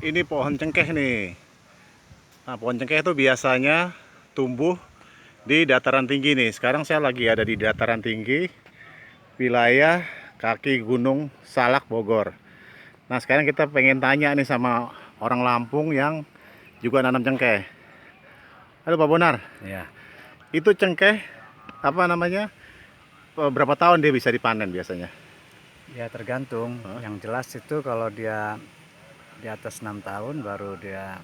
Ini pohon cengkeh nih. Nah, pohon cengkeh itu biasanya tumbuh di dataran tinggi nih. Sekarang saya lagi ada di dataran tinggi, wilayah kaki Gunung Salak, Bogor. Nah, sekarang kita pengen tanya nih sama orang Lampung yang juga nanam cengkeh. Halo Pak Bonar, Ya, itu cengkeh apa namanya? Berapa tahun dia bisa dipanen biasanya? ya tergantung. Hah? Yang jelas itu kalau dia di atas 6 tahun baru dia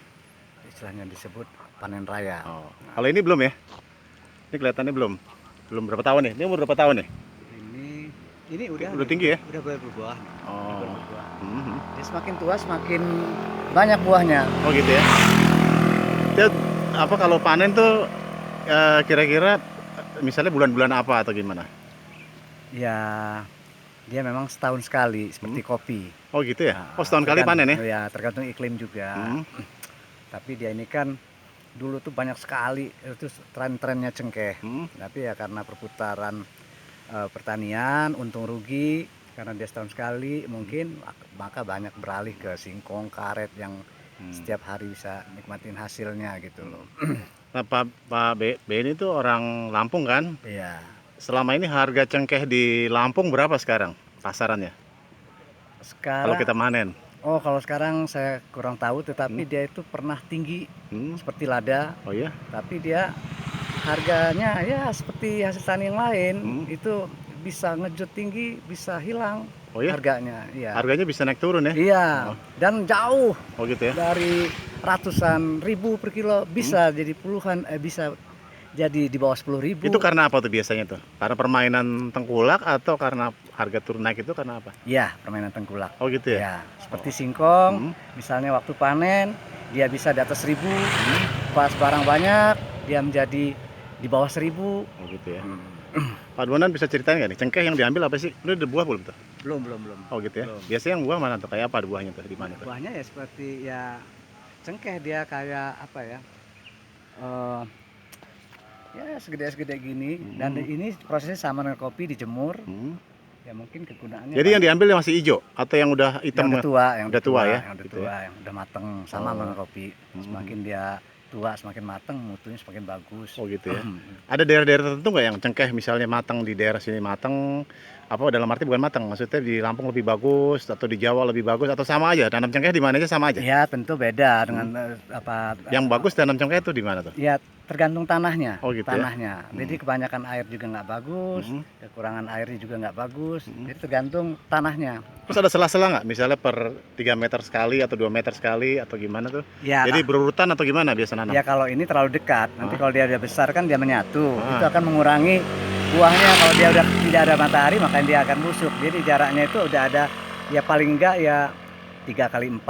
istilahnya disebut panen raya. Oh, Nah, kalau ini belum ya? Ini kelihatannya belum. Belum berapa tahun nih? Ini umur berapa tahun nih? ini ini udah Udah nih, tinggi ya? udah berbuah nih. Udah Oh. berbuah. Mhm. Dia semakin tua semakin banyak buahnya. Oh gitu ya. Dia apa kalau panen tuh kira-kira misalnya bulan-bulan apa atau gimana? Ya, dia memang setahun sekali Hmm? seperti kopi. Oh gitu ya. Oh Nah, setahun kali panen ya? tergantung iklim juga. Hmm? Tapi dia ini kan dulu tuh banyak sekali itu tren-trennya cengkeh. Hmm? Tapi ya karena perputaran pertanian untung rugi karena dia setahun sekali mungkin, maka banyak beralih ke singkong, karet yang setiap hari bisa nikmatin hasilnya gitu loh. Nah Pak Beni itu orang Lampung kan? Iya. Selama ini harga cengkeh di Lampung berapa sekarang pasarannya? Kalau Sekarang kita manen? kalau sekarang saya kurang tahu, Hmm? tetapi dia itu pernah tinggi Hmm? seperti lada, Oh ya? tapi dia harganya ya seperti hasil tani yang lain, Hmm? itu bisa ngejut tinggi, bisa hilang Oh ya? harganya. Iya. Harganya bisa naik turun ya? Iya, Oh, dan jauh oh gitu ya? dari ratusan ribu per kilo Hmm? bisa jadi puluhan, bisa jadi di bawah 10.000. Itu karena apa tuh biasanya tuh? Karena permainan tengkulak atau karena harga turun naik itu karena apa? Ya, permainan tengkulak. Oh gitu ya? Ya, seperti Oh. singkong, Hmm? misalnya waktu panen dia bisa di atas 1.000, Hmm? pas barang banyak dia menjadi di bawah 1.000. Oh gitu ya. Hmm. Pak Donan bisa ceritain nggak nih? Cengkeh yang diambil apa sih? Ini udah buah belum tuh? Belum. Oh gitu ya. Belum. Biasanya yang buah mana tuh? Kayak apa buahnya tuh? Di mana tuh? Buahnya ya seperti ya cengkeh, dia kayak apa ya? eh, Ya segede-segede gini, dan Hmm. ini prosesnya sama dengan kopi, dijemur. Hmm. Ya mungkin kegunaannya Jadi yang banyak. diambil yang masih hijau atau yang udah hitam? Yang udah tua, Udah tua ya, yang udah gitu ya. tua, yang udah mateng, sama Oh. dengan kopi. Hmm. Semakin dia tua, semakin mateng, mutunya semakin bagus. Oh gitu ya. Ada daerah-daerah tertentu nggak yang cengkeh misalnya matang di daerah sini matang? Apa dalam arti bukan matang? Maksudnya di Lampung lebih bagus atau di Jawa lebih bagus atau sama aja? Tanam cengkeh di mana aja sama aja? Ya tentu beda Hmm. dengan apa. Yang bagus tanam cengkeh itu di mana tuh? Ya tergantung tanahnya. Oh gitu ya. Tanahnya. Jadi kebanyakan air juga nggak bagus, Hmm. kekurangan airnya juga nggak bagus. Hmm. Jadi tergantung tanahnya. Terus ada sela-sela nggak? Misalnya per 3 meter sekali atau 2 meter sekali atau gimana tuh? Ya, Jadi berurutan atau gimana biasa nanam? ya kalau ini terlalu dekat, nanti Hah? kalau dia udah besar kan dia menyatu, Ah. itu akan mengurangi buahnya. Kalau dia udah tidak ada matahari maka dia akan busuk. Jadi jaraknya itu udah ada, ya paling enggak ya 3x4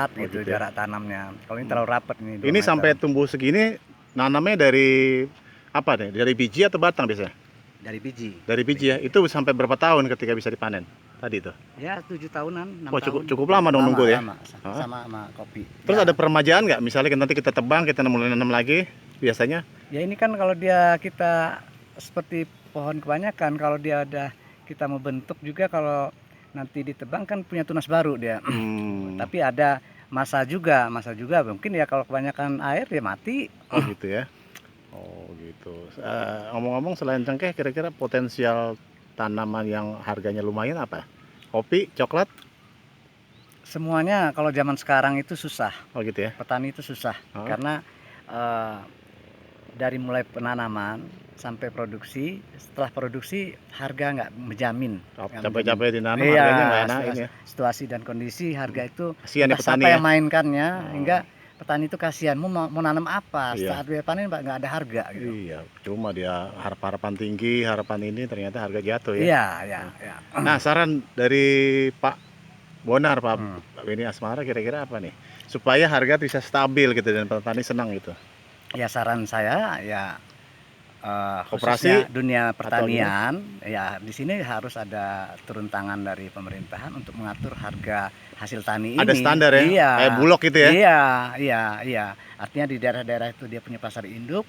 Oh gitu gitu ya. jarak tanamnya. Kalau ini terlalu rapat, ini 2 Ini meter. sampai tumbuh segini nanamnya dari apa nih? Dari biji atau batang biasanya? Dari biji. Dari biji ya. Itu sampai berapa tahun ketika bisa dipanen? Tadi itu. Ya 7 tahunan, 6 Oh tahun. cukup lama dong nunggu ya. Lama, Hah? sama kopi. Terus Ya. ada peremajaan nggak? Misalnya nanti kita tebang, kita mulai nanam lagi biasanya? Ya ini kan kalau dia kita seperti pohon kebanyakan, kalau dia ada kita mau bentuk juga, kalau nanti ditebang kan punya tunas baru dia. Tapi ada masa juga mungkin ya kalau kebanyakan air dia mati. Oh gitu ya. Oh gitu. Ngomong-ngomong selain cengkeh, kira-kira potensial tanaman yang harganya lumayan apa? Kopi, coklat? Semuanya kalau zaman sekarang itu susah. Oh gitu ya. Petani itu susah Oh. karena dari mulai penanaman sampai produksi, setelah produksi harga nggak menjamin. Capek-capek dinanam Iya, harganya nggak enak ini ya. situasi dan kondisi harga itu Kasihan ya entah petani siapa ya. yang mainkannya, Oh. hingga petani itu kasihan, mau nanam apa, Iya. saat dia panen Pak nggak ada harga gitu. Iya, cuma dia harapan tinggi, harapan ini ternyata harga jatuh ya. Iya. Nah, saran dari Pak Bonar, Pak Hmm. Beni Asmara kira-kira apa nih? Supaya harga bisa stabil gitu dan petani senang gitu. Ya saran saya ya Koperasi khususnya dunia atau pertanian, ya di sini harus ada turun tangan dari pemerintahan untuk mengatur harga hasil tani ada ini. standar ya? Iya. Kayak Bulog gitu ya? Iya. Artinya di daerah-daerah itu dia punya pasar induk,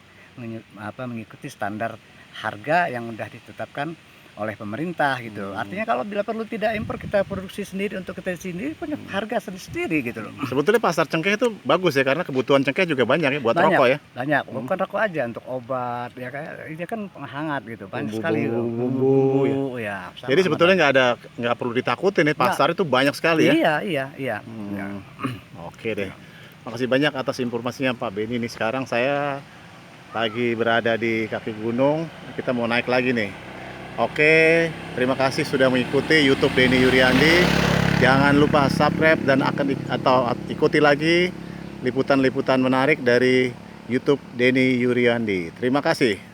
mengikuti standar harga yang sudah ditetapkan oleh pemerintah gitu. Artinya kalau bila perlu tidak impor, kita produksi sendiri untuk kita sendiri, punya harga sendiri gitu loh. Sebetulnya pasar cengkeh itu bagus ya, karena kebutuhan cengkeh juga banyak ya buat Banyak, rokok ya. banyak. Bukan rokok aja, untuk obat ya, kayak ini kan penghangat gitu, banyak sekali Bumbu-bumbu ya. bumbu ya. Jadi sebetulnya nggak perlu ditakutin ya, pasar itu banyak sekali ya. Iya. Ya. Oke deh. Makasih banyak atas informasinya Pak Beni. Nih sekarang saya lagi berada di kaki gunung. Kita mau naik lagi nih. Oke, terima kasih sudah mengikuti YouTube Denny Yuryandi. Jangan lupa subscribe dan atau ikuti lagi liputan-liputan menarik dari YouTube Denny Yuryandi. Terima kasih.